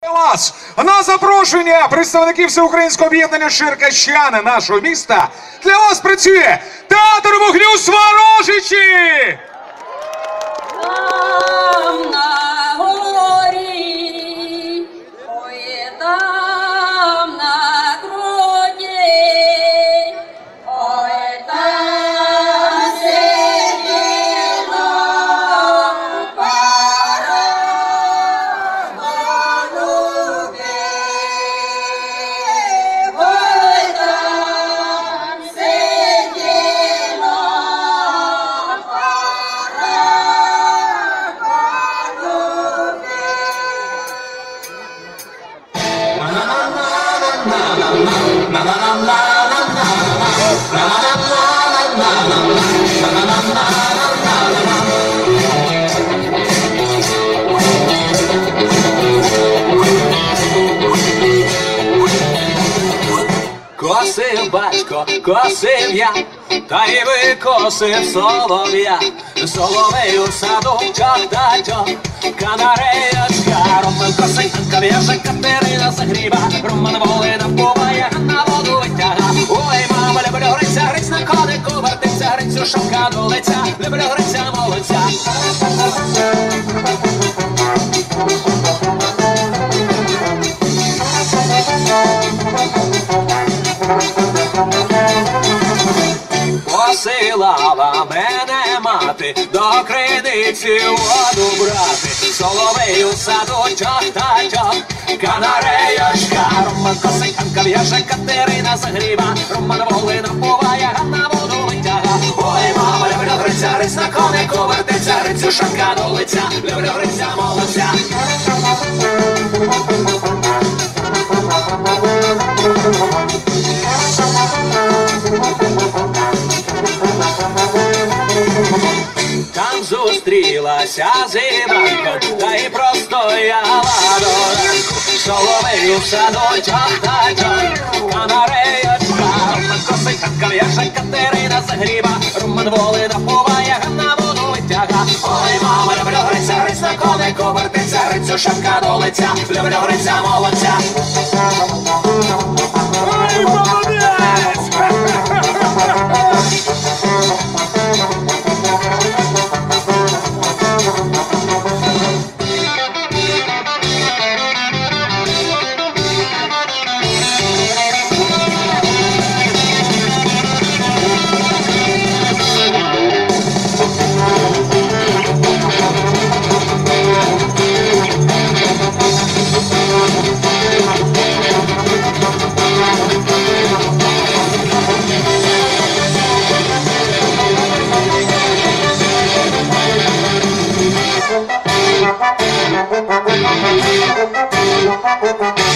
Вас на запрошення представників Всеукраїнського об'єднання «Черкащани» нашого міста для вас працює театр вогню «Сварожичі». Там на горі, ой, там на груді, ой, там сиділа пара голубів, ой, там сиділа пара. Косив батько, косив я, та й викосив солов'я. Соловей у саду чох-та-чох, канареєчка. Роман косить, Анка в'яже, Катерина загріба. Роман Волина вбуває, на воду витяга. Ой, мама, люблю гриця, гриць на конику вертиться, грицю шапка до лиця, люблю гриця молодця. Посилала мене мати до криниці воду брати. Соловей у саду чох-та-чох, канареєчка. Роман косить, Анка в'яже, Катерина загріба. Роман Волина вбуває, на воду витяга. Ой, мама, люблю гриця, гриць на конику вертиться, грицю шапка до лиця, люблю гриця молодця. Там зустрілася з Іванком, та й простояла до ранку. Соловей у саду чох-та-чох, канареєчка. Роман косить, Анка в'яже, Катерина загріба. Роман Волина вбуває, на воду витяга. Ой, мама, люблю гриця, гриць на конику вертиться, грицю шапка до лиця, люблю гриця молодця. Ой, молодець! Thank you.